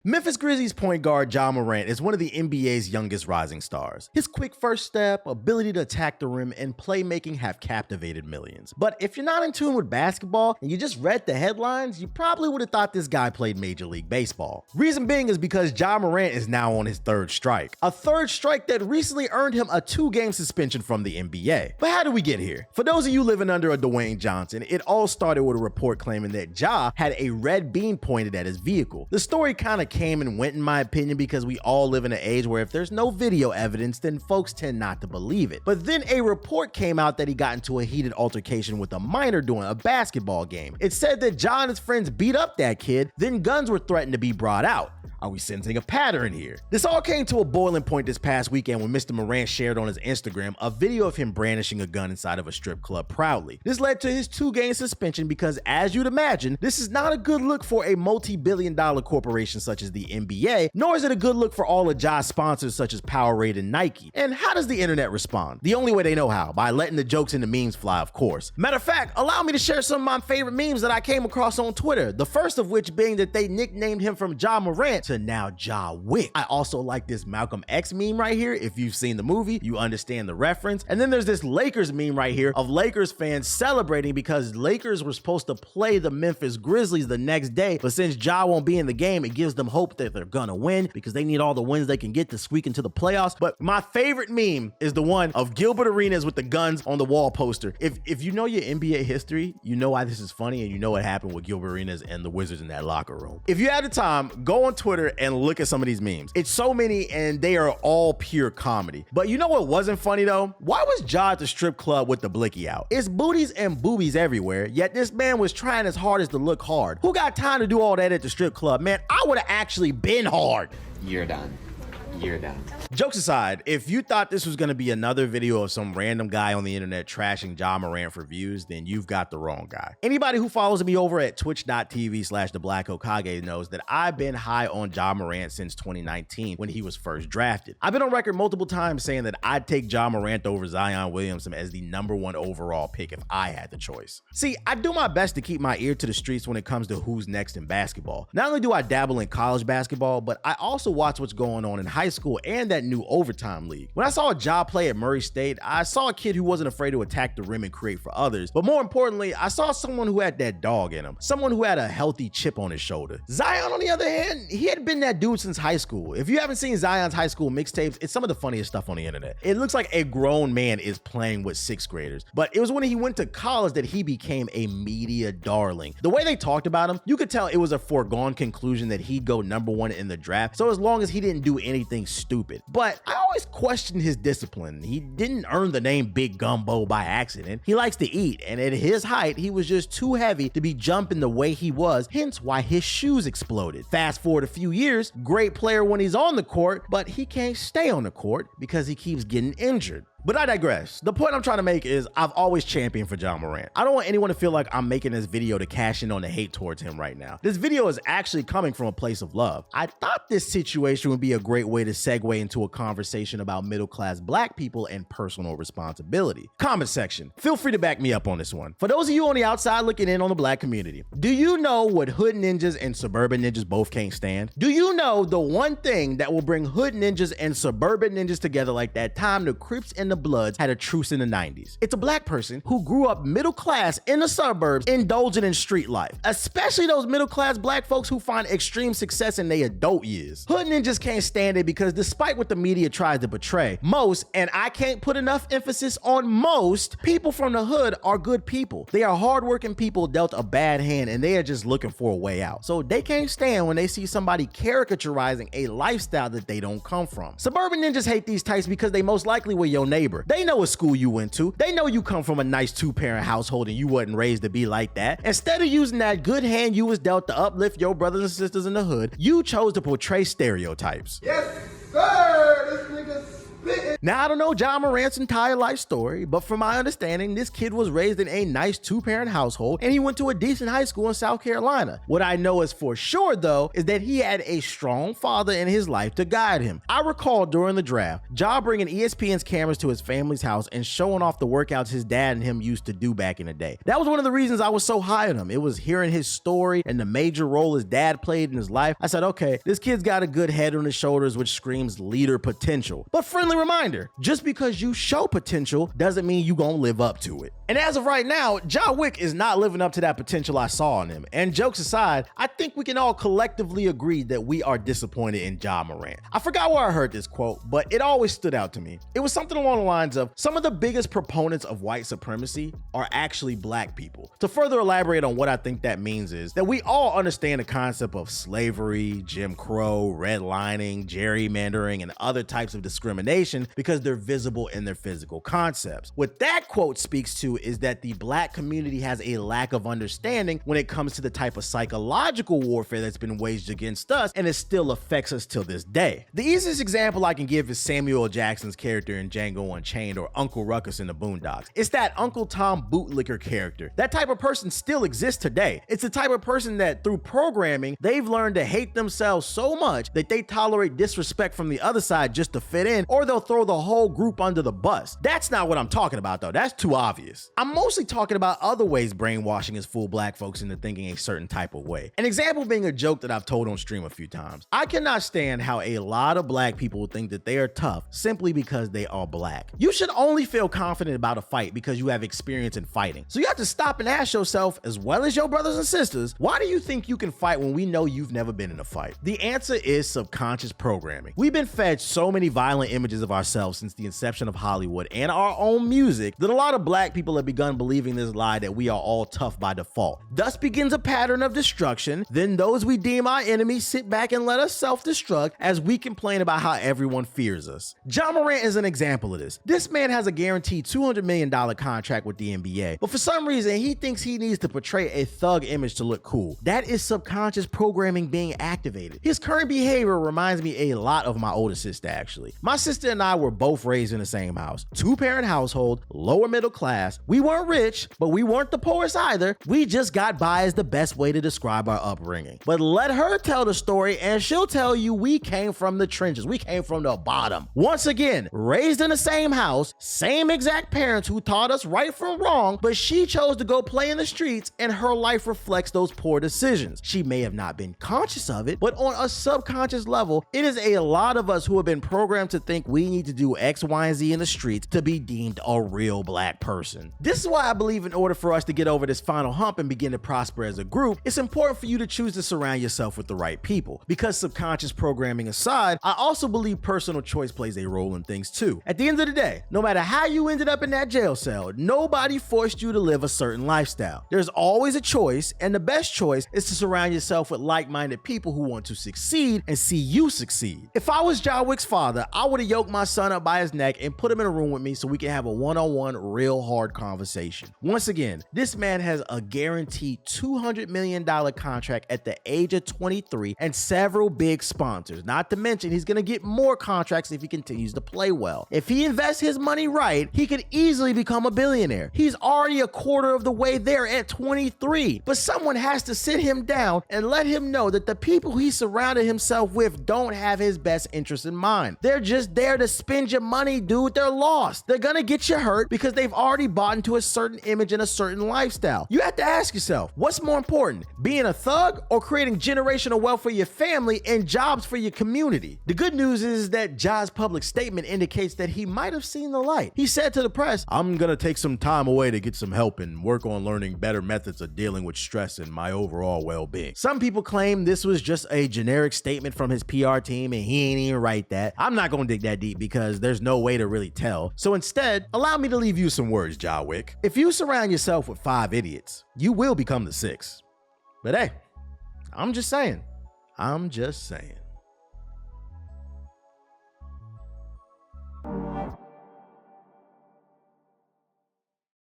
Memphis Grizzlies point guard Ja Morant is one of the NBA's youngest rising stars. His quick first step, ability to attack the rim, and playmaking have captivated millions. But if you're not in tune with basketball and you just read the headlines, you probably would have thought this guy played Major League Baseball. Reason being is because Ja Morant is now on his third strike. A third strike that recently earned him a 2-game suspension from the NBA. But how did we get here? For those of you living under a Dwayne Johnson, it all started with a report claiming that Ja had a red beam pointed at his vehicle. The story kind of came and went in my opinion because we all live in an age where if there's no video evidence, then folks tend not to believe it. But then a report came out that he got into a heated altercation with a minor during a basketball game. It said that Ja and his friends beat up that kid, then guns were threatened to be brought out. Are we sensing a pattern here? This all came to a boiling point this past weekend when Mr. Morant shared on his Instagram a video of him brandishing a gun inside of a strip club proudly. This led to his 2-game suspension because, as you'd imagine, this is not a good look for a multi-billion-dollar corporation such as the NBA, nor is it a good look for all of Ja's sponsors such as Powerade and Nike. And how does the internet respond? The only way they know how, by letting the jokes and the memes fly, of course. Matter of fact, allow me to share some of my favorite memes that I came across on Twitter, the first of which being that they nicknamed him from Ja Morant to now Ja Wick. I also like this Malcolm X meme right here. If you've seen the movie, you understand the reference. And then there's this Lakers meme right here of Lakers fans celebrating because Lakers were supposed to play the Memphis Grizzlies the next day, but since Ja won't be in the game, it gives them hope that they're gonna win because they need all the wins they can get to squeak into the playoffs. But my favorite meme is the one of Gilbert Arenas with the guns on the wall poster. If you know your NBA history, you know why this is funny and you know what happened with Gilbert Arenas and the Wizards in that locker room. If you had the time, go on Twitter and look at some of these memes. It's so many and they are all pure comedy. But you know what wasn't funny though? Why was Ja at the strip club with the blicky out? It's booties and boobies everywhere, yet this man was trying his hardest to look hard. Who got time to do all that at the strip club? Man, I would have actually been hard. You're done. You're done. Jokes aside, if you thought this was going to be another video of some random guy on the internet trashing Ja Morant for views, then you've got the wrong guy. Anybody who follows me over at twitch.tv/TheBlackHokage knows that I've been high on Ja Morant since 2019 when he was first drafted. I've been on record multiple times saying that I'd take Ja Morant over Zion Williamson as the #1 overall pick if I had the choice. See, I do my best to keep my ear to the streets when it comes to who's next in basketball. Not only do I dabble in college basketball, but I also watch what's going on in high school and that new overtime league. When I saw Ja play at Murray State, I saw a kid who wasn't afraid to attack the rim and create for others. But more importantly, I saw someone who had that dog in him, someone who had a healthy chip on his shoulder. Zion, on the other hand, he had been that dude since high school. If you haven't seen Zion's high school mixtapes, it's some of the funniest stuff on the internet. It looks like a grown man is playing with 6th graders. But it was when he went to college that he became a media darling. The way they talked about him, you could tell it was a foregone conclusion that he'd go #1 in the draft, so as long as he didn't do anything stupid. But I always questioned his discipline. He didn't earn the name Big Gumbo by accident. He likes to eat, and at his height, he was just too heavy to be jumping the way he was, hence why his shoes exploded. Fast forward a few years, great player when he's on the court, but he can't stay on the court because he keeps getting injured. But I digress. The point I'm trying to make is I've always championed for Ja Morant. I don't want anyone to feel like I'm making this video to cash in on the hate towards him right now. This video is actually coming from a place of love. I thought this situation would be a great way to segue into a conversation about middle-class black people and personal responsibility. Comment section, feel free to back me up on this one. For those of you on the outside looking in on the black community, do you know what hood ninjas and suburban ninjas both can't stand? Do you know the one thing that will bring hood ninjas and suburban ninjas together like that time the Crips and the Bloods had a truce in the 90s? It's a black person who grew up middle class in the suburbs indulging in street life, especially those middle class black folks who find extreme success in their adult years. Hood ninjas can't stand it because despite what the media tries to portray, most, and I can't put enough emphasis on most, people from the hood are good people. They are hardworking people dealt a bad hand and they are just looking for a way out. So they can't stand when they see somebody caricaturizing a lifestyle that they don't come from. Suburban ninjas hate these types because they most likely were your neighbor. They know what school you went to. They know you come from a nice 2-parent household and you wasn't raised to be like that. Instead of using that good hand you was dealt to uplift your brothers and sisters in the hood, you chose to portray stereotypes. Yes, sir! This nigga spitting. Now, I don't know Ja Morant's entire life story, but from my understanding, this kid was raised in a nice two-parent household and he went to a decent high school in South Carolina. What I know is for sure, though, is that he had a strong father in his life to guide him. I recall during the draft, Ja bringing ESPN's cameras to his family's house and showing off the workouts his dad and him used to do back in the day. That was one of the reasons I was so high on him. It was hearing his story and the major role his dad played in his life. I said, okay, this kid's got a good head on his shoulders, which screams leader potential. But friendly reminder, just because you show potential doesn't mean you gonna live up to it. And as of right now, Ja Wick is not living up to that potential I saw in him. And jokes aside, I think we can all collectively agree that we are disappointed in Ja Morant. I forgot where I heard this quote, but it always stood out to me. It was something along the lines of, some of the biggest proponents of white supremacy are actually black people. To further elaborate on what I think that means is that we all understand the concept of slavery, Jim Crow, redlining, gerrymandering, and other types of discrimination because they're visible in their physical concepts. What that quote speaks to is that the black community has a lack of understanding when it comes to the type of psychological warfare that's been waged against us, and it still affects us till this day. The easiest example I can give is Samuel L. Jackson's character in Django Unchained, or Uncle Ruckus in the Boondocks. It's that Uncle Tom bootlicker character. That type of person still exists today. It's the type of person that through programming, they've learned to hate themselves so much that they tolerate disrespect from the other side just to fit in, or they'll throw the whole group under the bus. That's not what I'm talking about though. That's too obvious. I'm mostly talking about other ways brainwashing has fooled black folks into thinking a certain type of way. An example being a joke that I've told on stream a few times. I cannot stand how a lot of black people think that they are tough simply because they are black. You should only feel confident about a fight because you have experience in fighting. So you have to stop and ask yourself, as well as your brothers and sisters, why do you think you can fight when we know you've never been in a fight? The answer is subconscious programming. We've been fed so many violent images of ourselves since the inception of Hollywood and our own music that a lot of black people have begun believing this lie that we are all tough by default. Thus begins a pattern of destruction. Then those we deem our enemies sit back and let us self-destruct as we complain about how everyone fears us. Ja Morant is an example of this. This man has a guaranteed $200 million contract with the NBA, but for some reason he thinks he needs to portray a thug image to look cool. That is subconscious programming being activated. His current behavior reminds me a lot of my older sister actually. My sister and I were both raised in the same house. Two-parent household, lower middle class. We weren't rich, but we weren't the poorest either. We just got by is the best way to describe our upbringing. But let her tell the story and she'll tell you we came from the trenches. We came from the bottom. Once again, raised in the same house, same exact parents who taught us right from wrong, but she chose to go play in the streets and her life reflects those poor decisions. She may have not been conscious of it, but on a subconscious level, it is a lot of us who have been programmed to think we need to do X, Y, and Z in the streets to be deemed a real black person. This is why I believe in order for us to get over this final hump and begin to prosper as a group, it's important for you to choose to surround yourself with the right people. Because subconscious programming aside, I also believe personal choice plays a role in things too. At the end of the day, no matter how you ended up in that jail cell, nobody forced you to live a certain lifestyle. There's always a choice, and the best choice is to surround yourself with like-minded people who want to succeed and see you succeed. If I was Ja Wick's father, I would have yoked my son up by his neck and put him in a room with me so we can have a one-on-one real hard conversation. Once again, this man has a guaranteed $200 million contract at the age of 23 and several big sponsors. Not to mention, he's going to get more contracts if he continues to play well. If he invests his money right, he could easily become a billionaire. He's already a quarter of the way there at 23. But someone has to sit him down and let him know that the people he surrounded himself with don't have his best interest in mind. They're just there to spend your money, dude. They're lost. They're going to get you hurt because they've already bought into a certain image and a certain lifestyle. You have to ask yourself, what's more important, being a thug or creating generational wealth for your family and jobs for your community? The good news is that Ja's public statement indicates that he might have seen the light. He said to the press, "I'm gonna take some time away to get some help and work on learning better methods of dealing with stress and my overall well-being." Some people claim this was just a generic statement from his PR team and he ain't even write that. I'm not gonna dig that deep because there's no way to really tell. So instead, allow me to leave you some words, Ja Wick. If you surround yourself with 5 idiots, you will become the 6th. But hey, I'm just saying.